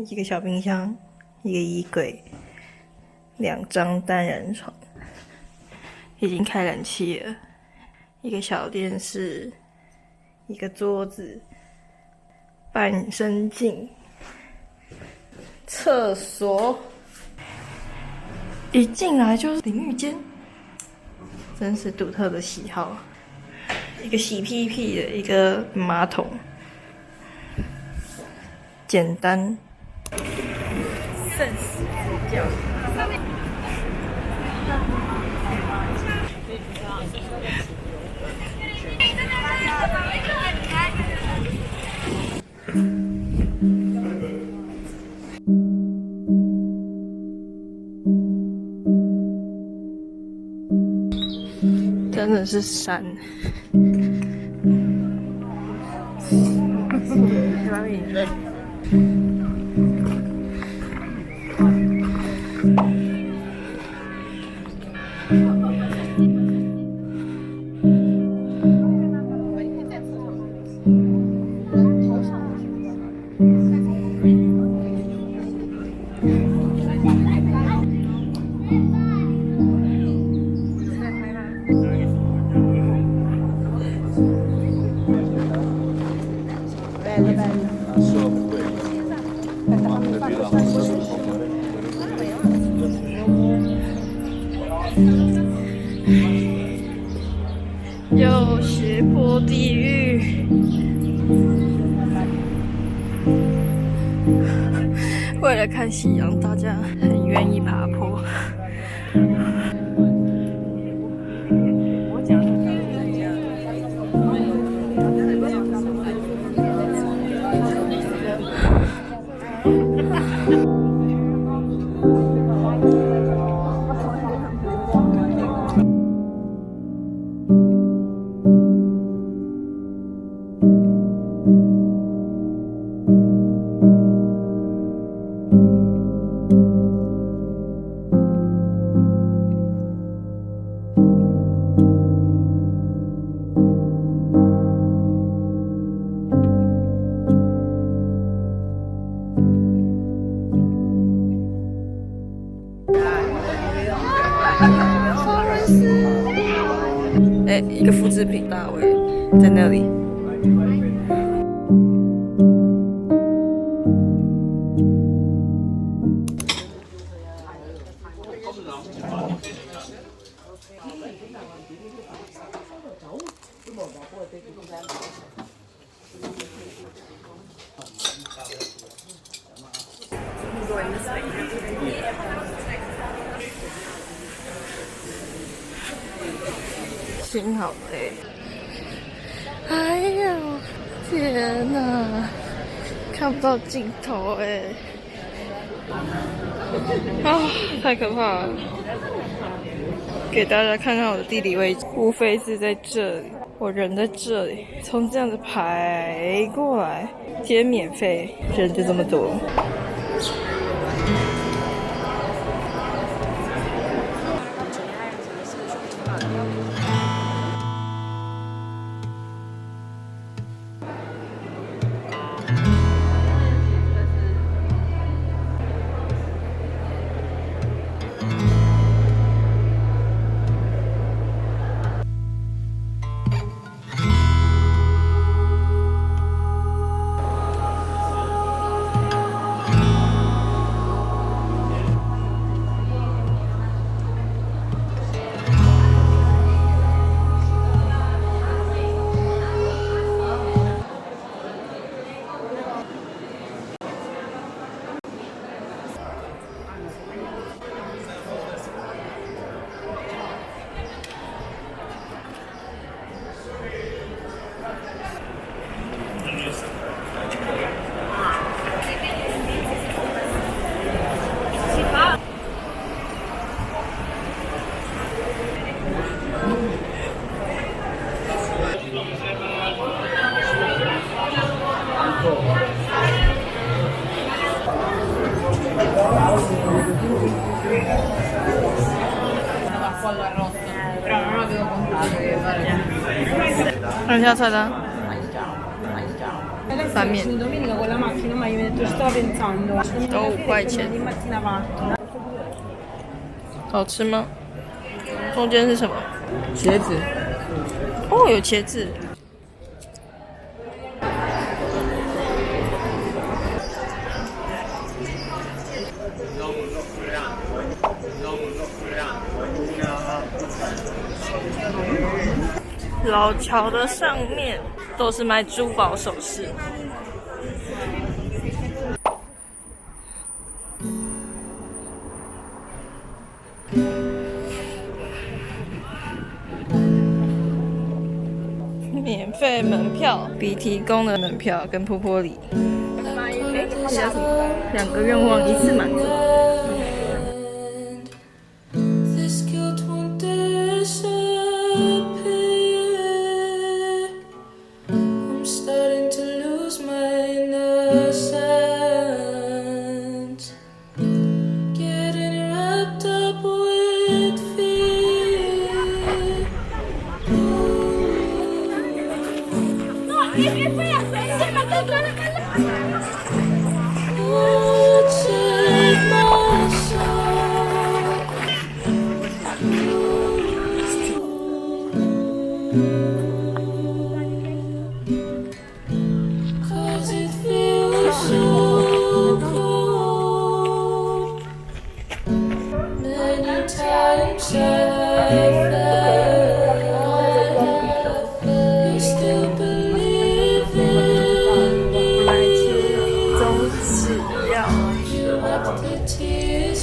一个小冰箱，一个衣柜，2张单人床，已经开冷气了，一个小电视，一个桌子，半身镜，厕所，一进来就是淋浴间，真是独特的喜好。一个洗屁屁的一个马桶，简单，圣死之教。真的是山。有斜坡地狱，为了看夕阳，大家很愿意爬坡。一个复制品大卫在那里。心好累，哎呦，天哪，看不到尽头哎，啊，太可怕了！给大家看看我的地理位置，无非是在这里，我人在这里，从这样子排过来，今天免费，人就这么多。看一下菜单。翻面。都5块钱。好吃吗？中间是什么？茄子。哦，有茄子。老桥的上面都是卖珠宝首饰。免费门票比提供的门票跟坡坡里，2个愿望一次满足。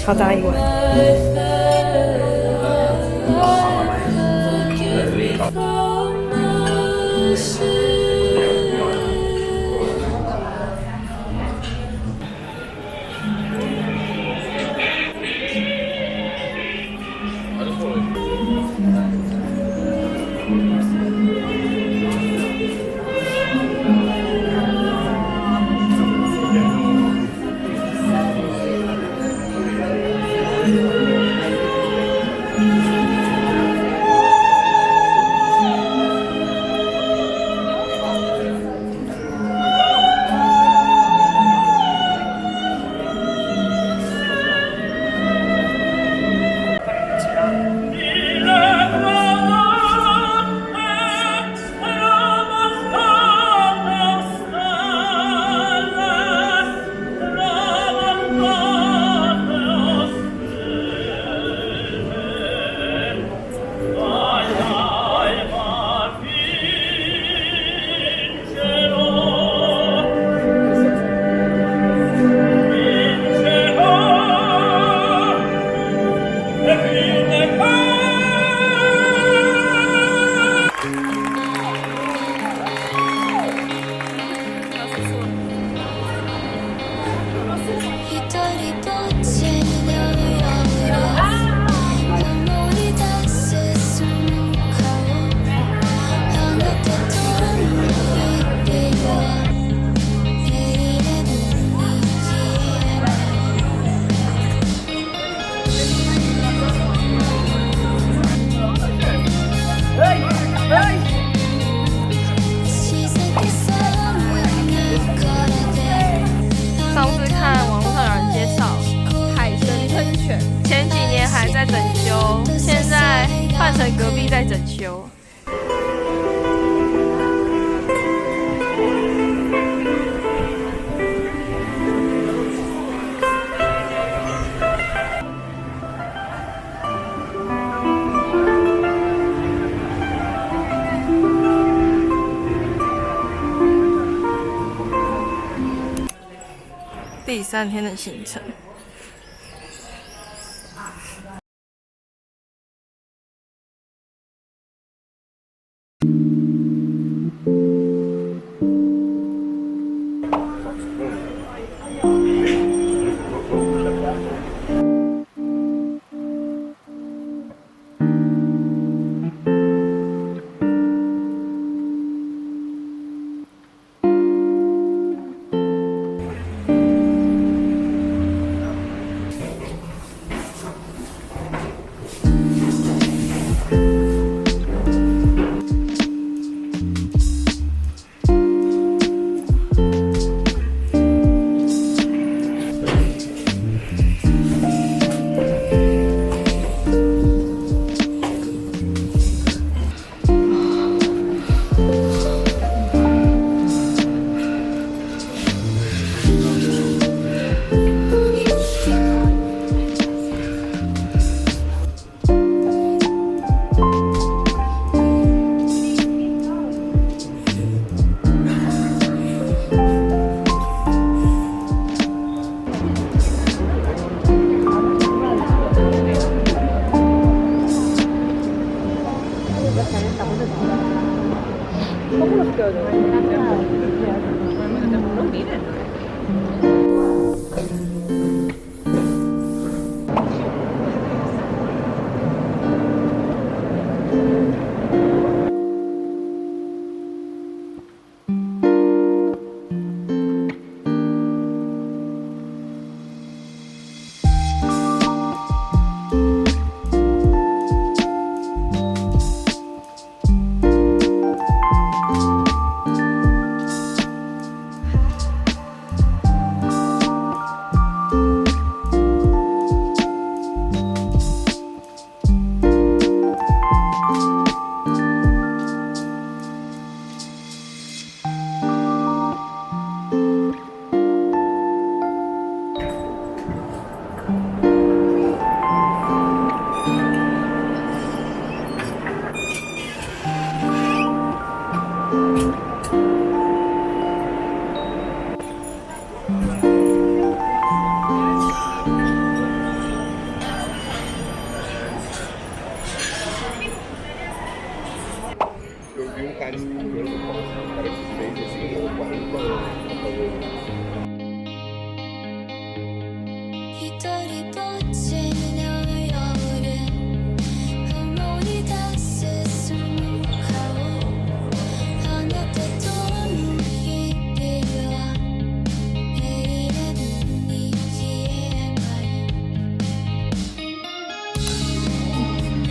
好大一碗。上次看网络上有人介绍海神喷泉，前几年还在整修，现在换成隔壁在整修。第3天的行程。 거꾸로 시켜야 돼.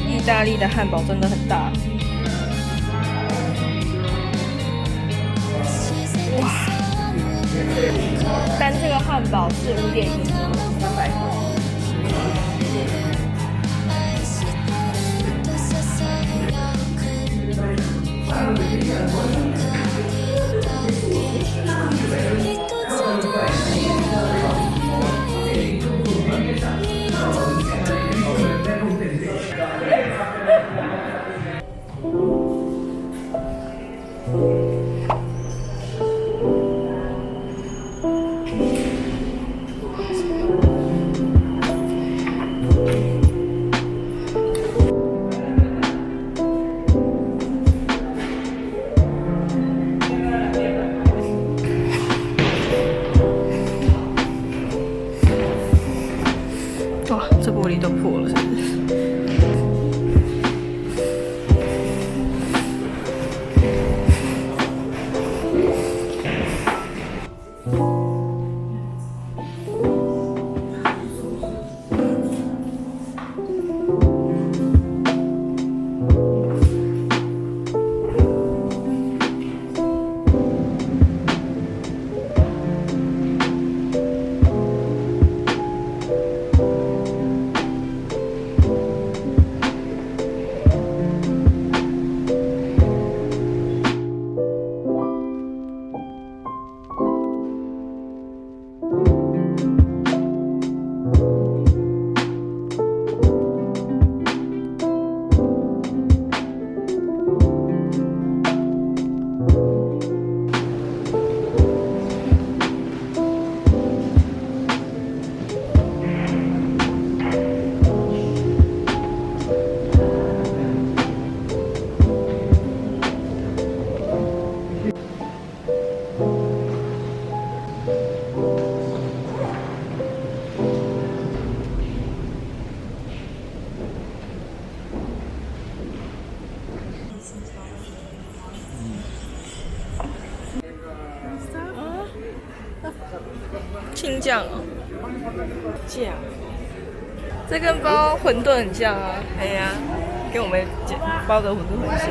意大利的汉堡真的很大，哇！但这个汉堡是5.1，300。哇，这玻璃都破了，是不是？青酱哦，酱，这跟包馄饨很像啊。哎呀，跟我们包的馄饨很像。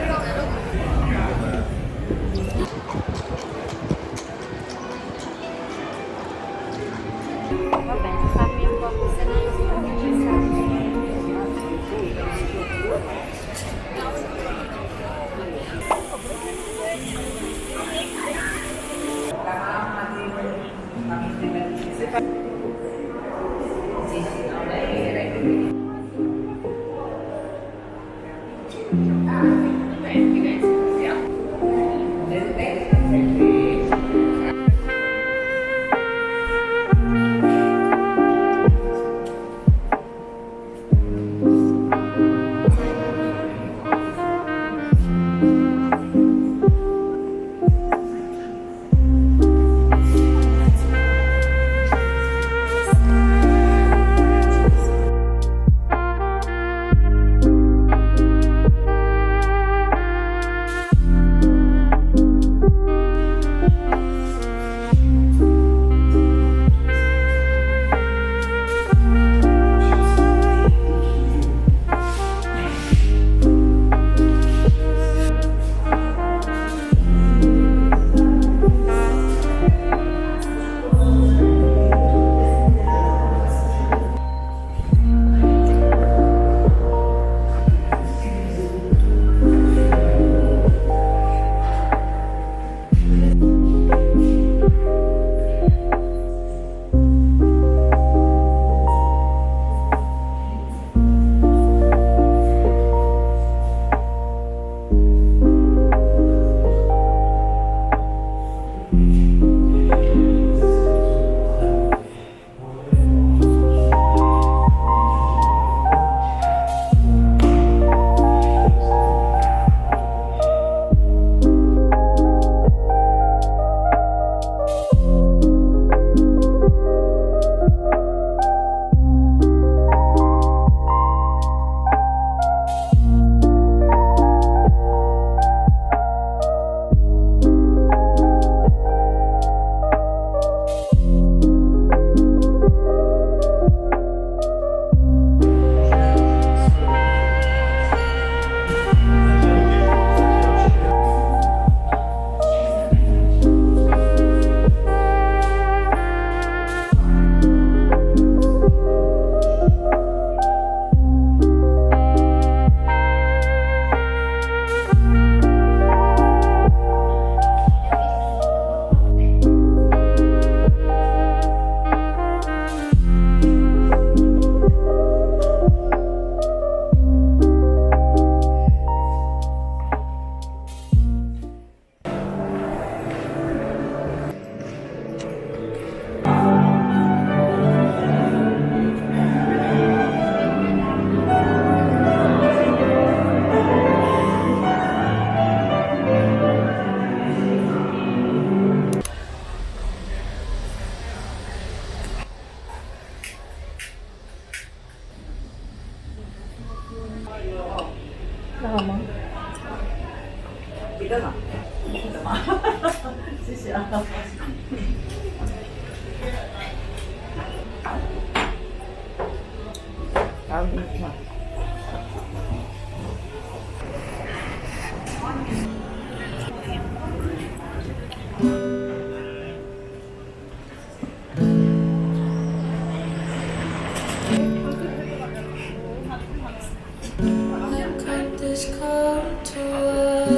Cut this cold to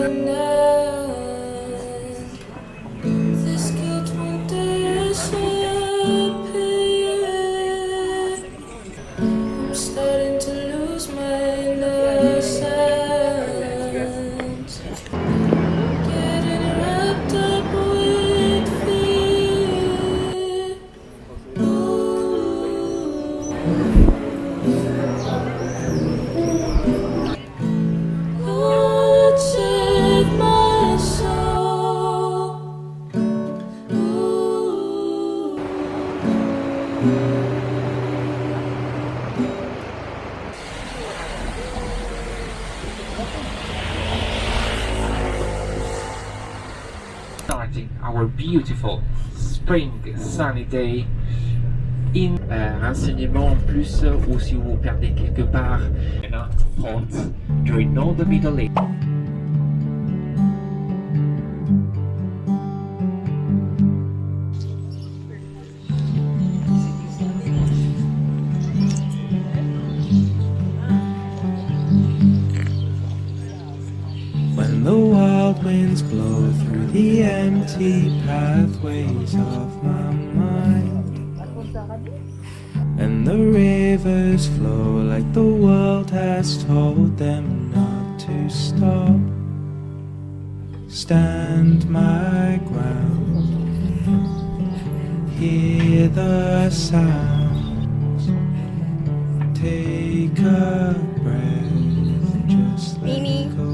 an end. This guilt won't disappear. I'm starting to lose my innocence. Getting wrapped up with fear. Lord, save my soul. Ooh. Starting our beautiful spring sunny day in renseignement en plus ou si vous vous perdez quelque part hot during all the Middle Ages. When the wild winds blow through the empty pathways of my mind, and the rivers flow like the world has told them not to stop, stand my ground, hear the sounds, take a breath, just let Mimi. go.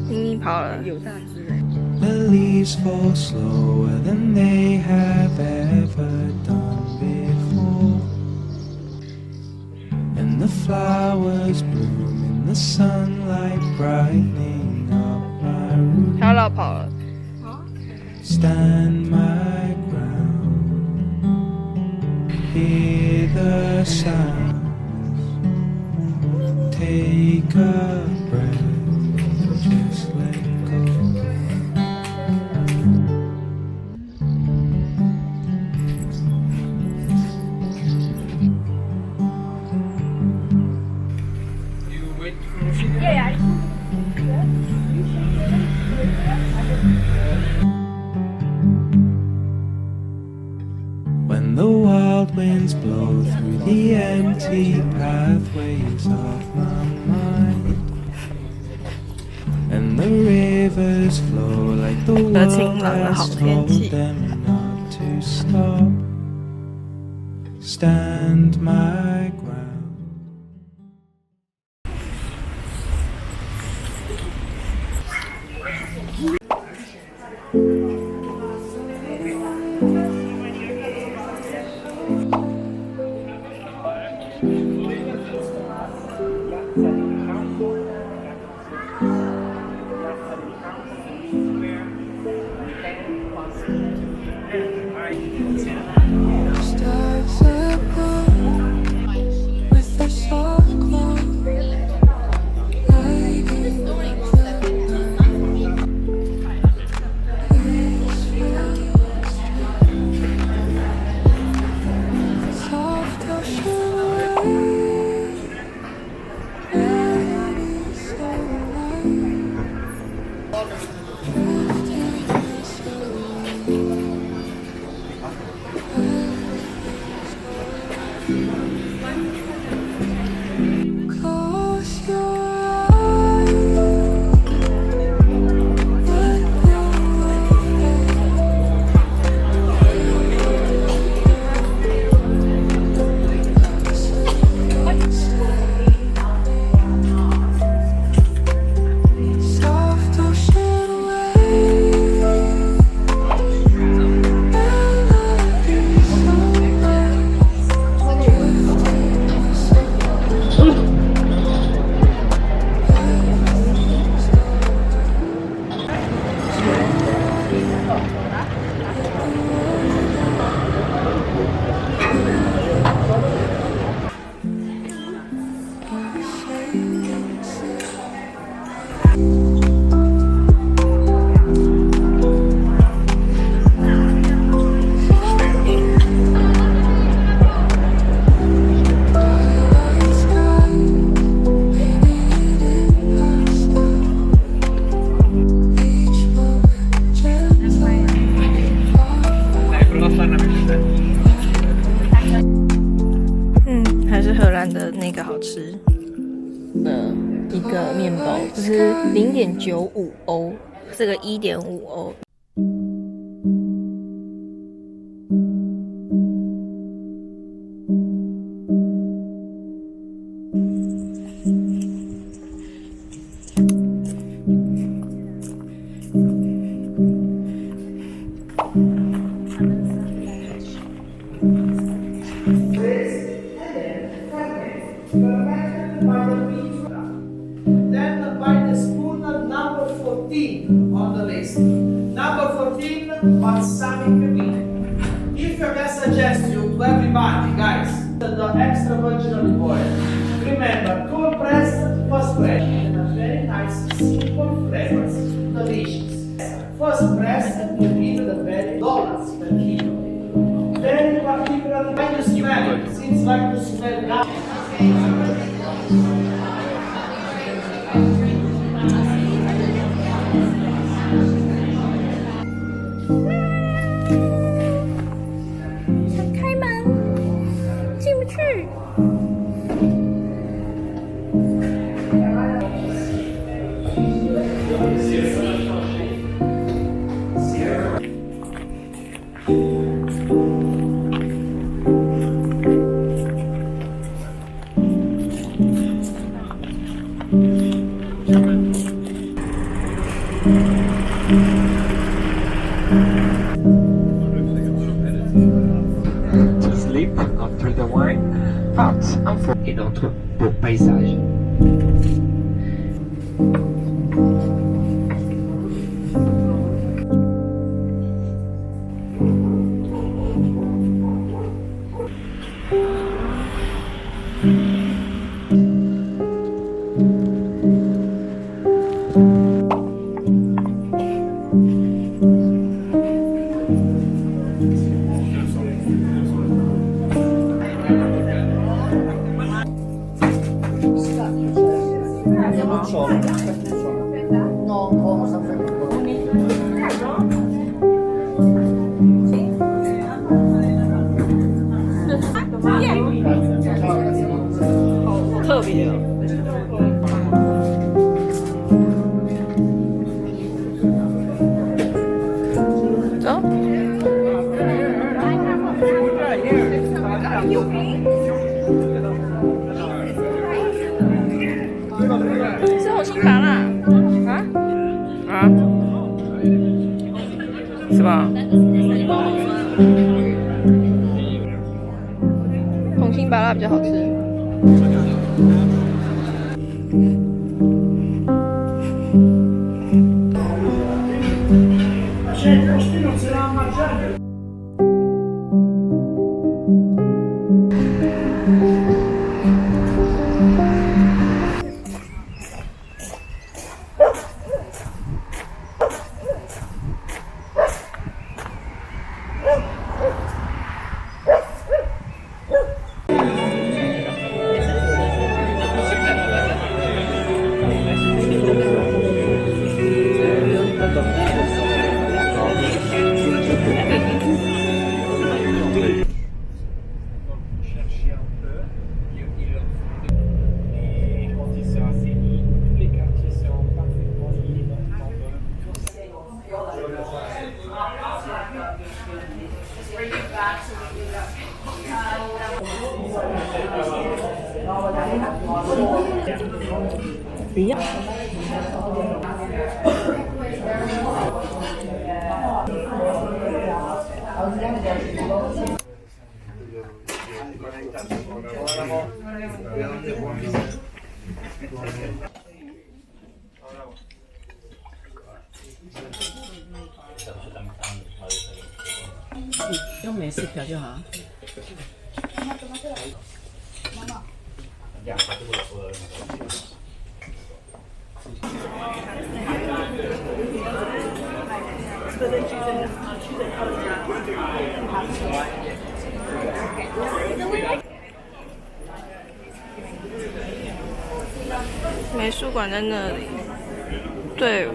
咪咪跑了， The leaves fall slower than they have ever done before, and the flowers bloom in the sunlight, brightening up my room. 他要绕跑了。 Stand my ground, hear the sounds, take a breath, just let go. When the wild winds blow through the empty pathways of my mind, and the rivers flow like the world has told them not to stop, stand my ground. Stars above, 这是0.95欧，这个1.5欧。Then by the spoon number 14 on the list. Number 14, balsamic meat. If I may suggest you to everybody, guys, the extra virgin olive oil. Remember, cold pressed, first press. And a very nice, simple flavors. Delicious. First press will give the very dollars per kilo. Very particularly when you smell it, seems like you smell that. To sleep after the wine, but et notre beau paysage.是红心麻辣啊？是吧？红心麻辣比较好吃。一样。用美式调就好。美术馆在那里，队伍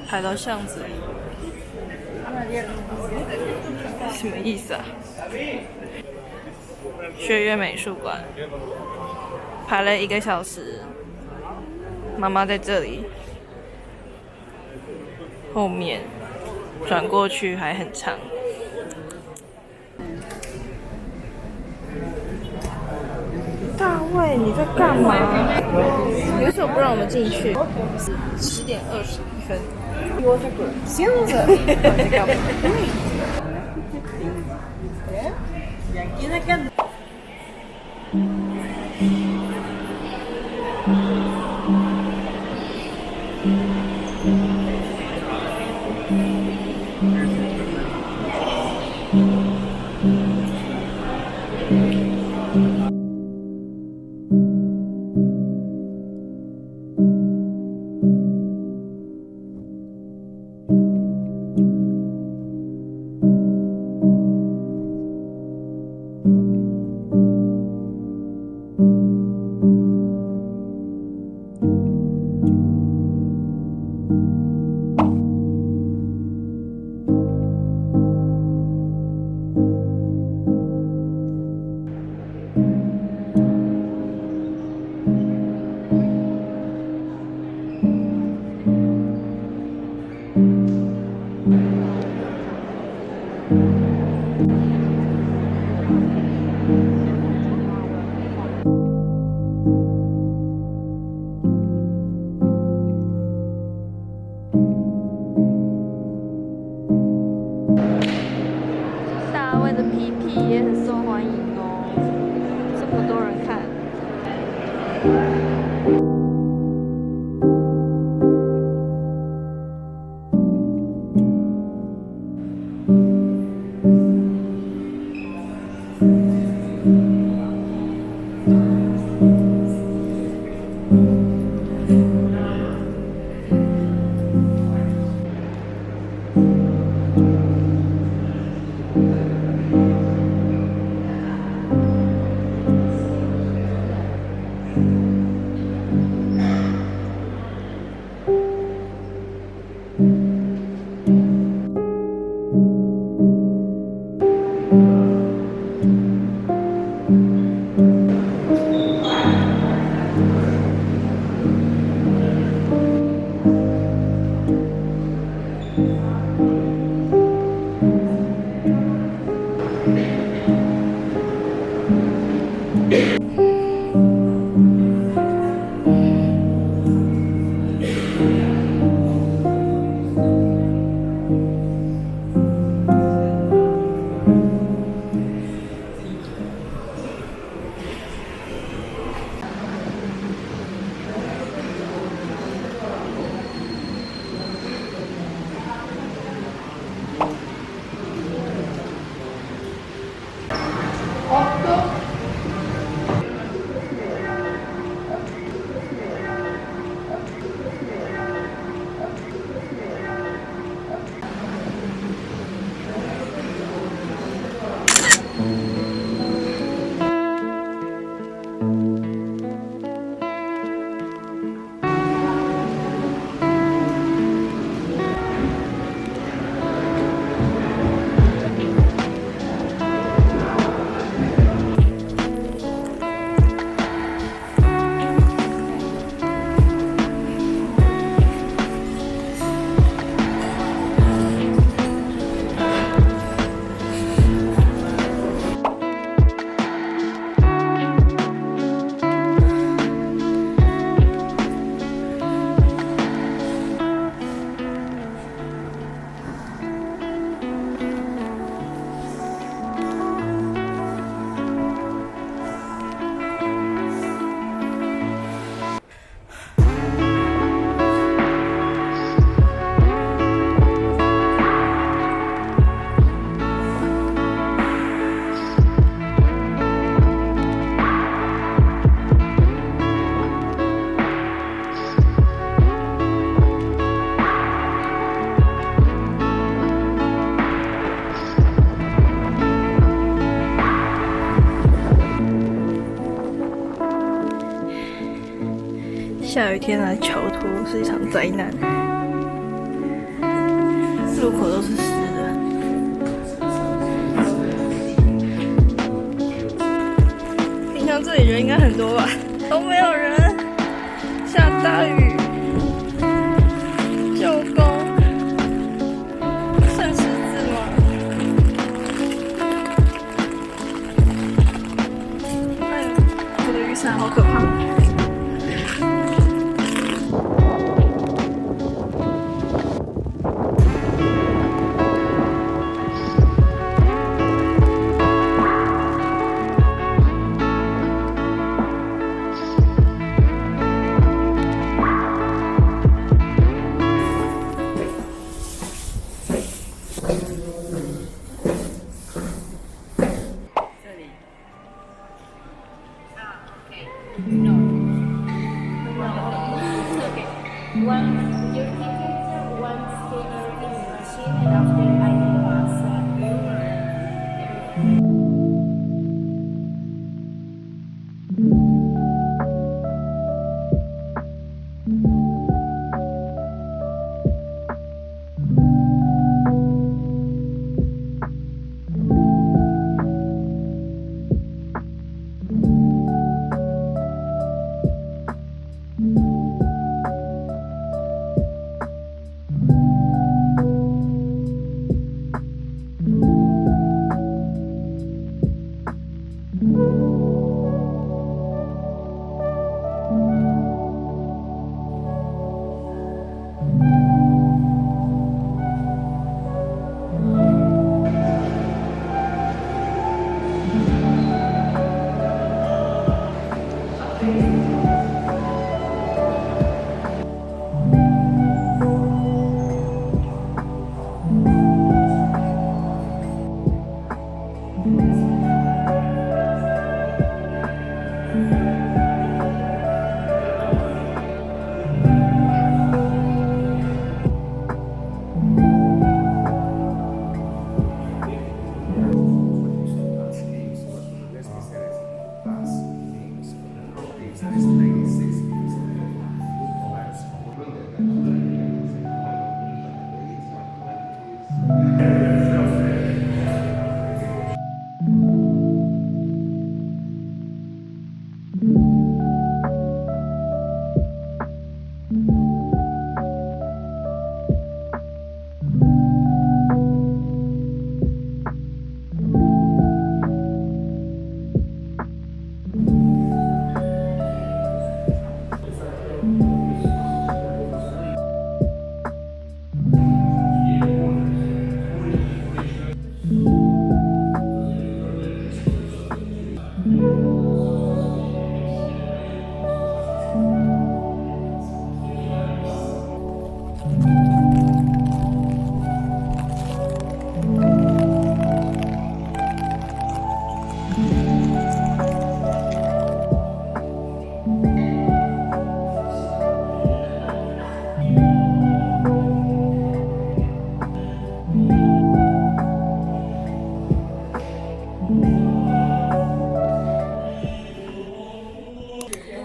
排到巷子里，什么意思啊？学院美术馆排了1个小时，妈妈在这里，后面转过去还很长。大卫，你在干嘛？你为什么不让我们进去？10点21分。大卫的皮皮也很受欢迎哦，这么多人看。下雨天来桥头是一场灾难，路口都是湿的。平常这里人应该很多吧，都没有人，下大雨。One, your ticket, one scanner in the machine, and after I will pass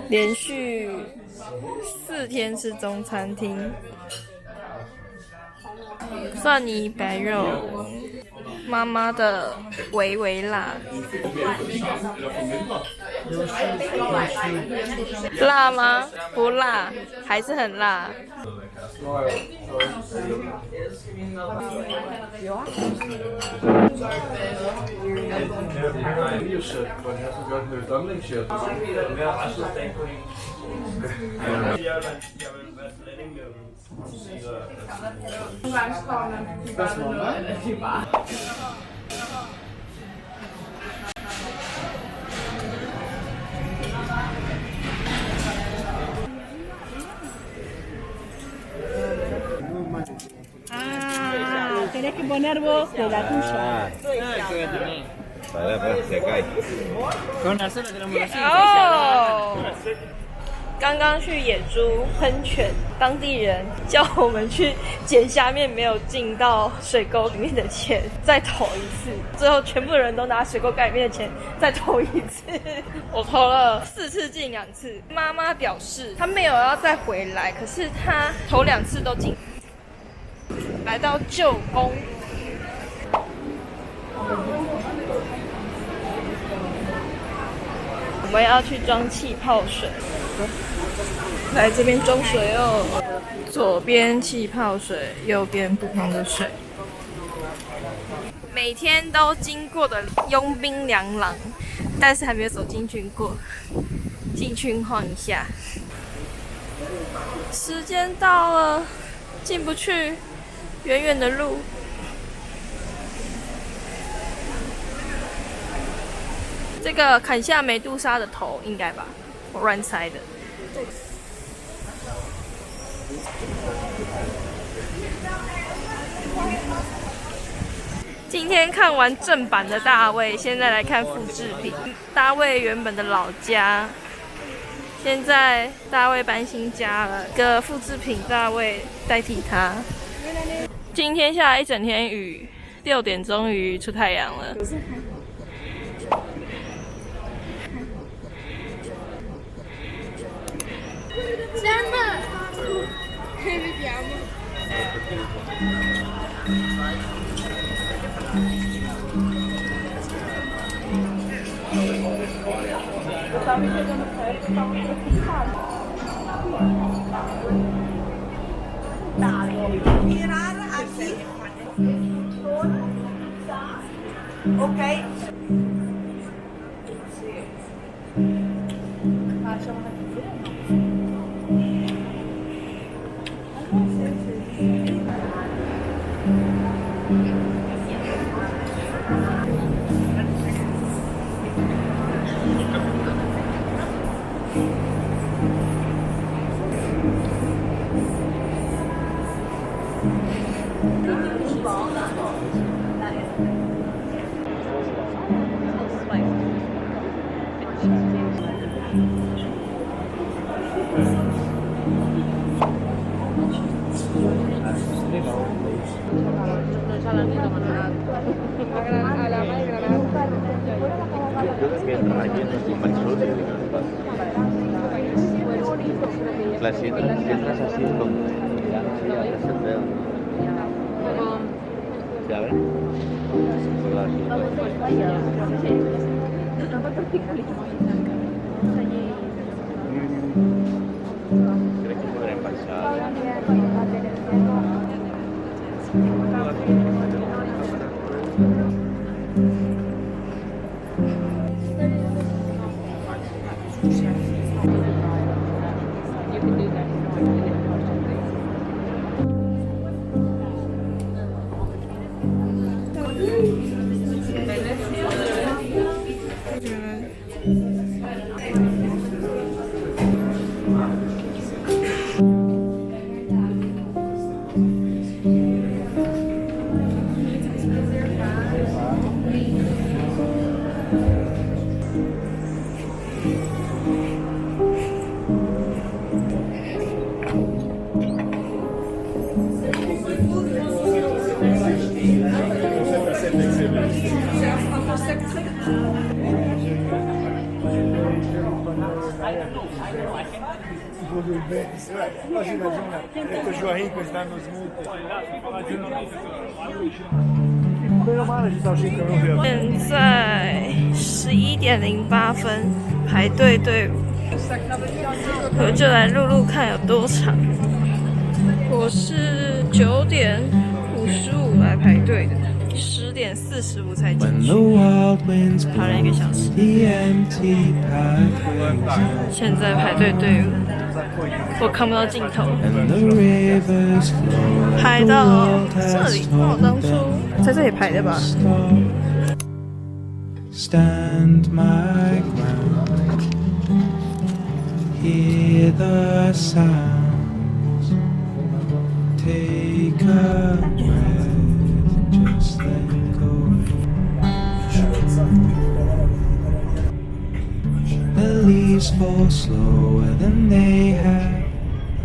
连续4天是中餐厅，蒜泥白肉，妈妈的微微辣，辣吗？不辣，还是很辣。Tienes que poner vos de la tuya. Se cae. 哦，刚刚去野猪喷泉，当地人叫我们去捡下面没有进到水沟里面的钱，再投一次。最后全部人都拿水沟盖里面的钱再投一次。我投了4次进2次。妈妈表示她没有要再回来，可是她投2次都进。来到旧宫。我们要去装气泡水，来这边装水哦。左边气泡水，右边普通的水。每天都经过的佣兵粮廊，但是还没有走进去过，进去晃一下。时间到了，进不去，远远的路。这个砍下美杜莎的头，应该吧？我乱猜的。今天看完正版的大卫，现在来看复制品。大卫原本的老家现在大卫搬新家了，一个复制品大卫代替他。今天下了一整天雨，6点终于出太阳了。Las cierras así con ¿sabes? ¿Crees que podrán pasar? Questo Joaquin stanno smooth. Meno male ci sta 5 minuti. 现在11:08，排队队伍，我就来录录看有多长。我是9点55来排队的，10点45才进 When 去 the，wild winds 排了1个小时。 blow the empty pathways 现在排队队伍，我看不到尽头， and the rivers flow. 排到这里。我当初在这里排的吧。 Stand my ground, hear the sounds, take a breath, just let go. The leaves fall slower than they have